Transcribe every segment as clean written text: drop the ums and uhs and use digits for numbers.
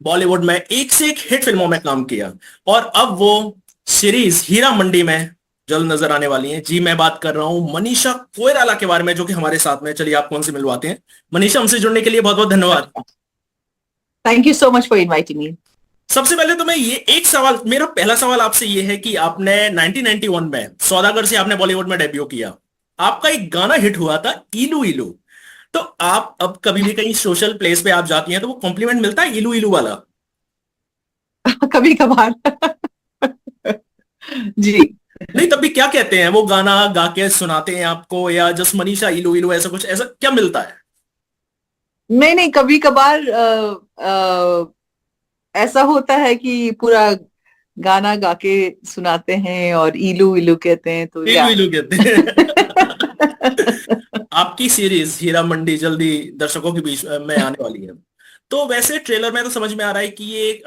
बॉलीवुड में एक से एक हिट फिल्मों में काम किया, और अब वो सीरीज हीरा मंडी में जल्द नजर आने वाली है। जी, मैं बात कर रहा हूँ मनीषा कोइराला के बारे में, जो कि हमारे साथ में है। चलिए आपको उनसे मिलवाते हैं। मनीषा, हमसे जुड़ने के लिए बहुत बहुत धन्यवाद। Thank you so much for inviting me. सबसे पहले तो मैं ये एक सवाल, मेरा पहला सवाल आपसे ये है कि आपने 1991 में सौदागर से आपने बॉलीवुड में डेब्यू किया। आपका एक गाना हिट हुआ था, इलू इलू। तो आप अब कभी भी कहीं सोशल प्लेस पे आप जाती हैं तो वो कॉम्प्लीमेंट मिलता है इलू इलू वाला? कभी कभार। जी। नहीं, तब भी क्या कहते हैं? वो गाना गा के सुनाते हैं आपको, या जस्ट मनीषा इलू इलू, ऐसा कुछ, ऐसा क्या मिलता है? नहीं नहीं, कभी कभार ऐसा होता है कि पूरा गाना गा के सुनाते हैं और इलू इलू कहते हैं, तो इलू या। इलू कहते हैं। आपकी सीरीज हीरा मंडी जल्दी दर्शकों के बीच में आने वाली है। तो वैसे ट्रेलर में तो समझ में आ रहा है कि ये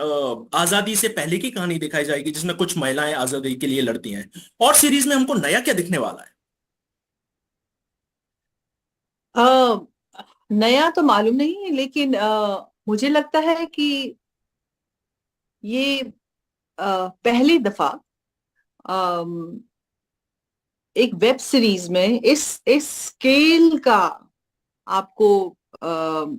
आजादी से पहले की कहानी दिखाई जाएगी, जिसमें कुछ महिलाएं आजादी के लिए लड़ती हैं। और सीरीज में हमको नया क्या दिखने वाला है? अ, नया तो मालूम नहीं है, लेकिन मुझे लगता है कि ये पहली दफा अम, एक वेब सीरीज में इस स्केल का आपको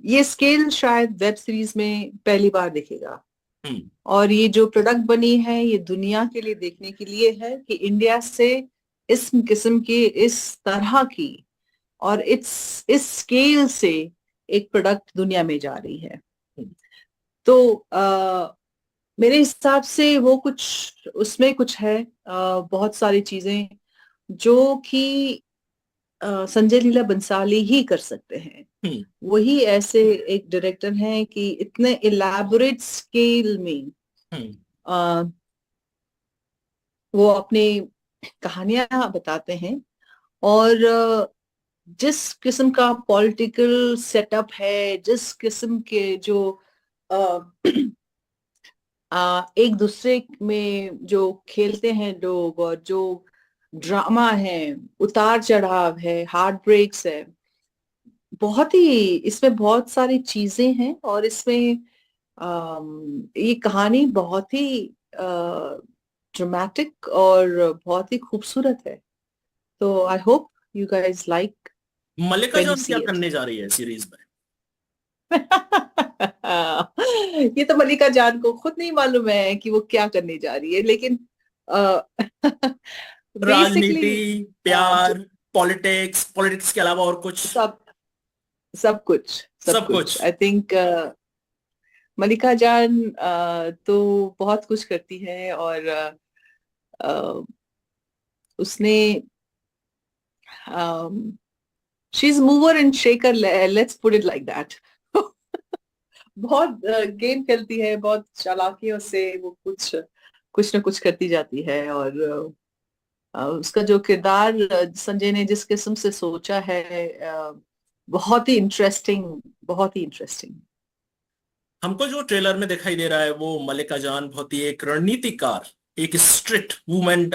ये स्केल शायद वेब सीरीज में पहली बार दिखेगा। हम्म। और ये जो प्रोडक्ट बनी है ये दुनिया के लिए देखने के लिए है कि इंडिया से इस किस्म की, इस तरह की और इस स्केल से एक प्रोडक्ट दुनिया में जा रही है। हम्म। तो मेरे हिसाब से वो कुछ उसमें कुछ है, बहुत सारी चीजें जो कि संजय लीला बंसाली ही कर सकते हैं। हम्म। वही ऐसे एक डायरेक्टर हैं कि इतने इलाबोरेट स्केल में हम्म। अ, वो अपनी कहानियां बताते हैं। और जिस किस्म का पॉलिटिकल सेटअप है, जिस किस्म के जो अ, एक दूसरे में जो खेलते हैं लोग, और जो ड्रामा है, उतार चढ़ाव है, हार्ट ब्रेक्स है, बहुत ही इसमें बहुत सारी चीजें हैं। और इसमें ये कहानी बहुत ही ड्रामेटिक और बहुत ही खूबसूरत है। तो I hope you guys like Mallika when you John क्या सी इट। करने जा रही है सीरीज में? ये तो मल्लिका जान को खुद नहीं मालूम है कि वो क्या करने जा रही है, लेकिन राजनीति, बेसिकली प्यार, पॉलिटिक्स, पॉलिटिक्स के अलावा और कुछ? सब सब कुछ, सब सब कुछ। कुछ आई थिंक मल्लिका जान तो बहुत कुछ करती है। और अ, उसने she is mover and shaker, let's put it like that. बहुत गेम खेलती है, बहुत चालाकियों से वो कुछ कुछ न कुछ करती जाती है। और उसका जो किरदार संजय ने जिस किस्म से सोचा है, बहुत ही इंटरेस्टिंग, बहुत ही इंटरेस्टिंग। हमको जो ट्रेलर में दिखाई दे रहा है वो मल्लिका जान बहुत ही एक रणनीतिकार, एक स्ट्रिक्ट वुमेन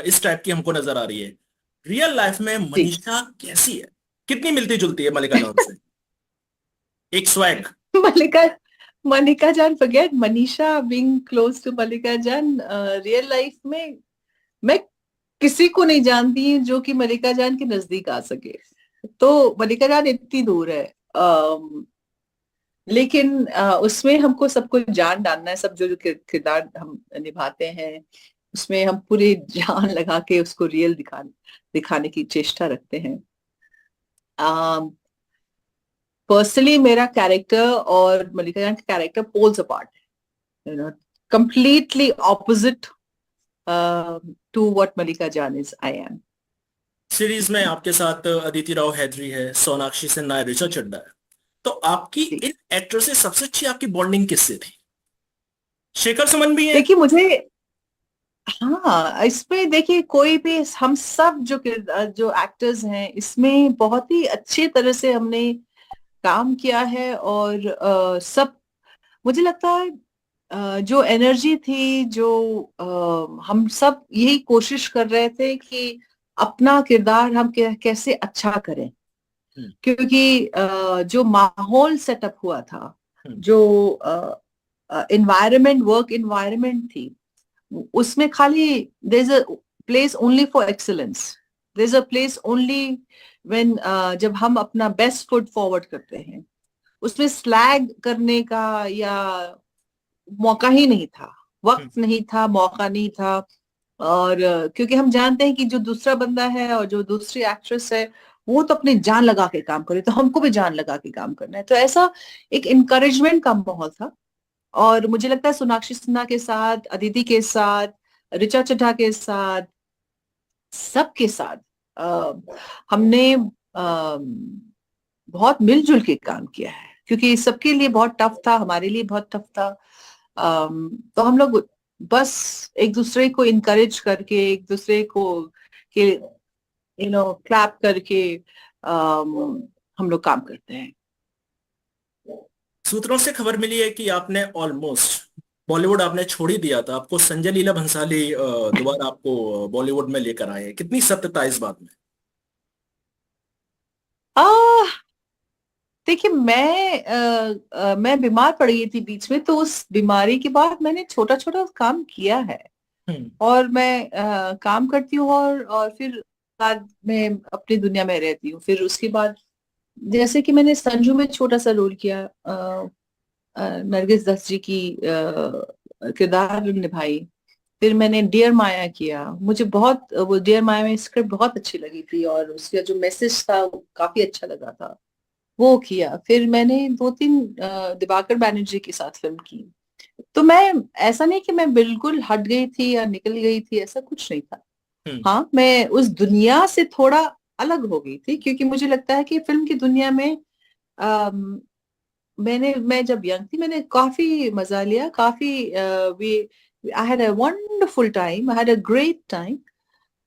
इस टाइप की हमको नजर आ रही है। रियल लाइफ में जी। मनीषा कैसी है? कितनी मिलती जुलती है मल्लिका जान से? एक swag. Mallika Mallika Jaan, forget Manisha being close to Mallika Jaan. Real life में मैं किसी को नहीं जानती जो कि मल्लिका जान के नजदीक आ सके। तो मल्लिका जान इतनी दूर है। लेकिन उसमें हमको सबको जान डालना है, सब जो जो किरदार हम निभाते हैं उसमें हम पूरी जान लगा के उसको रियल दिखाने की चेष्टा रखते हैं। पर्सनली मेरा कैरेक्टर और मल्लिका जान का character poles apart, you know, completely opposite to what Malika Jan is, I am. Series में आपके साथ अदिति राव हैदरी है, सोनाक्षी सिन्हा है, ऋचा चड्ढा है। तो आपकी जी। इन एक्टर से सबसे अच्छी आपकी बॉन्डिंग किससे थी? शेखर सुमन भी है? देखिए मुझे, हाँ, इसमें देखिए कोई भी, हम सब जो एक्टर्स हैं इसमें बहुत ही अच्छी तरह से हमने काम किया है। और सब, मुझे लगता है जो एनर्जी थी, जो हम सब यही कोशिश कर रहे थे कि अपना किरदार हम कैसे अच्छा करें। हम्म। क्योंकि जो माहौल सेटअप हुआ था, हम्म। जो एनवायरनमेंट, वर्क एनवायरनमेंट थी, उसमें खाली there is a place only for excellence, there is a place only when, जब हम अपना बेस्ट फुट फॉरवर्ड करते हैं, उसमें स्लैग करने का या मौका ही नहीं था, वक्त नहीं था, मौका नहीं था। और क्योंकि हम जानते हैं कि जो दूसरा बंदा है और जो दूसरी एक्ट्रेस है वो तो अपनी जान लगा के काम करे, तो हमको भी जान लगा के काम करना है, तो ऐसा एक इनकरेजमेंट का माहौल था। और मुझे लगता है सोनाक्षी सिन्हा के साथ, अदिति के साथ, ऋचा चड्ढा के साथ, सबके साथ हमने बहुत मिलजुल के काम किया है, क्योंकि सबके लिए बहुत टफ था, हमारे लिए बहुत टफ था। तो हम लोग बस एक दूसरे को इनकरेज करके, एक दूसरे को के क्लैप करके हम लोग काम करते हैं। सूत्रों से खबर मिली है कि आपने ऑलमोस्ट बॉलीवुड आपने छोड़ ही दिया था, आपको संजय लीला भंसाली दोबारा आपको बॉलीवुड में लेकर आए हैं, कितनी सत्यता है इस बात में? आ देखिए, मैं बीमार पड़ गई थी बीच में, तो उस बीमारी के बाद मैंने छोटा छोटा काम किया है, हम्म। और मैं काम करती हूँ, और फिर बाद में अपनी दुनिया में रहती हूँ। फिर उसके बाद जैसे कि मैंने संजू में छोटा सा रोल किया, नरगिस दत्त जी की किरदार निभाई। फिर मैंने डियर माया किया, मुझे बहुत वो डियर माया में स्क्रिप्ट बहुत अच्छी लगी थी, और उसका जो मैसेज था वो काफी अच्छा लगा था, वो किया। फिर मैंने दो तीन दिवाकर बैनर्जी के साथ फिल्म की। तो मैं, ऐसा नहीं कि मैं बिल्कुल हट गई थी या निकल गई थी, ऐसा कुछ नहीं था। हम्म। हाँ, मैं उस दुनिया से थोड़ा अलग हो गई थी, क्योंकि मुझे लगता है कि फिल्म की दुनिया में मैं जब यंग थी मैंने काफी मजा लिया, काफी we I had a wonderful time, I had a great time.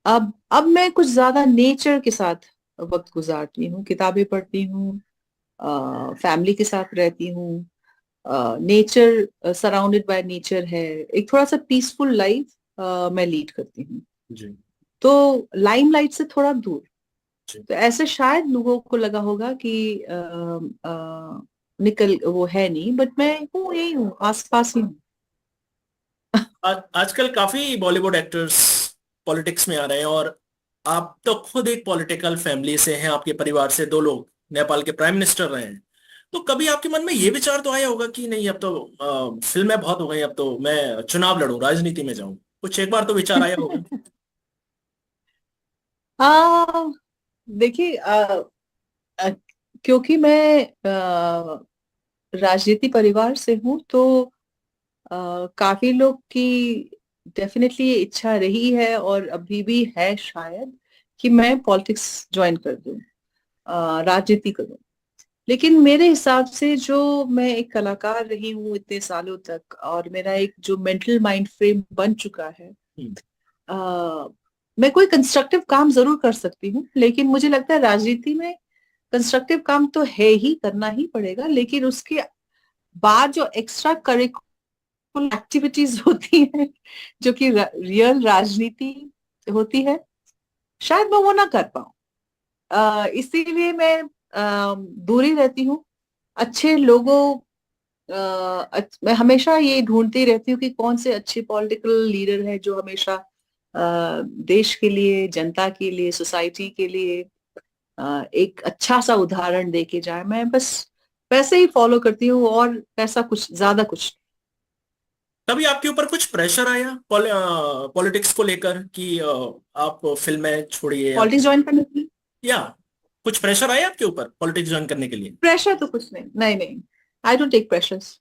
अब मैं कुछ ज्यादा नेचर के साथ वक्त गुजारती हूँ, किताबें पढ़ती हूँ, फैमिली के साथ रहती हूँ, नेचर, सराउंडेड बाय नेचर है, एक थोड़ा सा पीसफुल लाइफ मैं लीड करती हूँ, जी। तो लाइमलाइट से थोड़ा दूर। जी। तो ऐसे शायद लोगों को लगा होगा कि निकल वो है नहीं, बट मैं हूँ, यही हूँ, आसपास ही हूँ। आजकल काफी बॉलीवुड एक्टर्स पॉलिटिक्स में आ रहे हैं, और आप तो खुद एक पॉलिटिकल फैमिली से हैं, आपके परिवार से दो लोग नेपाल के प्राइम मिनिस्टर रहे हैं। तो कभी आपके मन में ये विचार तो आया होगा कि नहीं, अब तो फिल्में बहुत हो गई, अब तो मैं चुनाव लड़ूं, राजनीति में जाऊं, कुछ एक बार तो विचार आया होगा? आ देखिए, अ, क्योंकि मैं राजनीति परिवार से हूँ, तो काफी लोग की डेफिनेटली इच्छा रही है, और अभी भी है शायद, कि मैं पॉलिटिक्स ज्वाइन कर दूं, राजनीति करूं। लेकिन मेरे हिसाब से, जो मैं एक कलाकार रही हूँ इतने सालों तक, और मेरा एक जो मेंटल माइंड फ्रेम बन चुका है, हम्म। आ, मैं कोई कंस्ट्रक्टिव काम जरूर कर सकती हूँ, लेकिन मुझे लगता है राजनीति में कंस्ट्रक्टिव काम तो है ही, करना ही पड़ेगा, लेकिन उसके बाद जो एक्स्ट्रा करिकुलर एक्टिविटीज होती हैं, जो कि रियल राजनीति होती है, शायद मैं वो ना कर पाऊँ। इसीलिए मैं दूरी रहती हूँ अच्छे लोगों। मैं हमेशा ये ढूंढती रहती हूँ कि कौन से अच्छे पॉलिटिकल लीडर है जो हमेशा देश के लिए, जनता के लिए, सोसाइटी के लिए एक अच्छा सा उदाहरण दे के जाए। मैं बस वैसे ही फॉलो करती हूँ, और ऐसा कुछ ज्यादा कुछ। तभी आपके ऊपर कुछ प्रेशर आया पॉलिटिक्स को लेकर कि आप फिल्में छोड़िए, आप, पॉलिटिक्स ज्वाइन करने के लिए या कुछ प्रेशर आया आपके ऊपर पॉलिटिक्स ज्वाइन करने के लिए? प्रेशर तो कुछ नहीं, नहीं नहीं, आई डोंट टेक प्रेशर्स।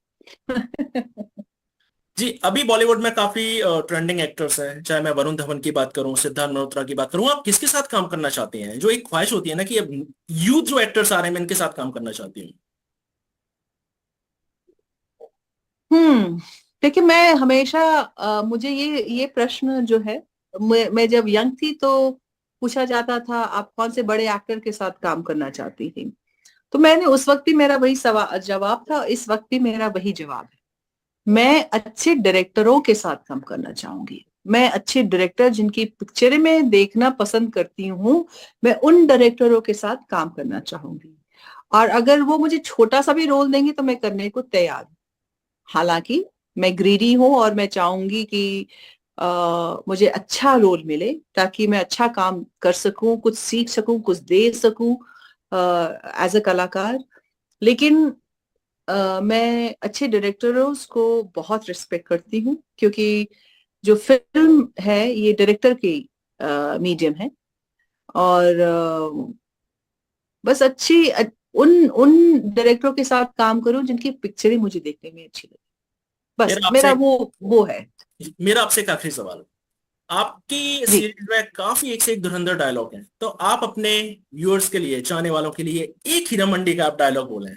जी, अभी बॉलीवुड में काफी ट्रेंडिंग एक्टर्स हैं, चाहे मैं वरुण धवन की बात करूं, सिद्धार्थ मल्होत्रा की बात करूं, आप किसके साथ काम करना चाहते हैं? जो एक ख्वाहिश होती है ना कि अब यूथ जो एक्टर्स आ रहे हैं, मैं इनके साथ काम करना चाहती हूँ। देखिए, मैं हमेशा मुझे ये प्रश्न जो है, मैं जब यंग थी तो पूछा जाता था आप कौन से बड़े एक्टर के साथ काम करना चाहती थी, तो मैंने उस वक्त भी मेरा वही सवाल जवाब था, इस वक्त भी मेरा वही जवाब है। मैं अच्छे डायरेक्टरों के साथ काम करना चाहूंगी। मैं अच्छे डायरेक्टर जिनकी पिक्चरें मैं देखना पसंद करती हूँ, मैं उन डायरेक्टरों के साथ काम करना चाहूंगी। और अगर वो मुझे छोटा सा भी रोल देंगे तो मैं करने को तैयार हूँ। हालांकि मैं ग्रीडी हूँ और मैं चाहूंगी कि मुझे अच्छा रोल मिले ताकि मैं अच्छा काम कर सकूं, कुछ सीख सकूं, कुछ दे सकूं एज अ कलाकार। लेकिन मैं अच्छे डायरेक्टर्स को बहुत रिस्पेक्ट करती हूँ, क्योंकि जो फिल्म है ये डायरेक्टर की मीडियम है। और बस उन उन डायरेक्टरों के साथ काम करूं जिनकी पिक्चरें मुझे देखने में अच्छी लगे। बस मेरा मेरा आपसे वो है। मेरा आपसे एक आखिरी सवाल। आपकी जी। सीरीज में काफी एक से एक धुरंधर डायलॉग हैं, तो आप अपने व्यूअर्स के लिए, चाहने वालों के लिए एक हीरा मंडी का आप डायलॉग बोले।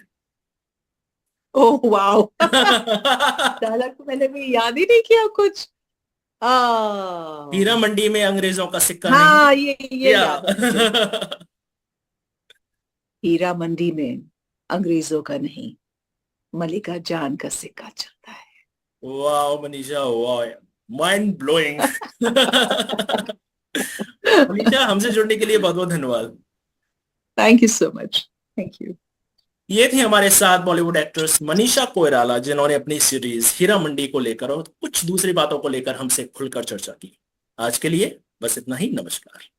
ओह वाओ डायलॉग तो मैंने भी याद ही नहीं किया कुछ। आ हीरा मंडी में अंग्रेजों का सिक्का नहीं। हाँ, ये या याद है मुझे। हीरा मंडी में अंग्रेजों का नहीं, मलिका जान का सिक्का चलता है। वाह मनीषा, वाह, माइंड ब्लोइंग। मनीषा, हमसे जुड़ने के लिए बहुत बहुत धन्यवाद। Thank you so much. Thank you. ये थे हमारे साथ बॉलीवुड एक्ट्रेस मनीषा कोइराला, जिन्होंने अपनी सीरीज हीरा मंडी को लेकर और कुछ दूसरी बातों को लेकर हमसे खुलकर चर्चा की। आज के लिए बस इतना ही। नमस्कार।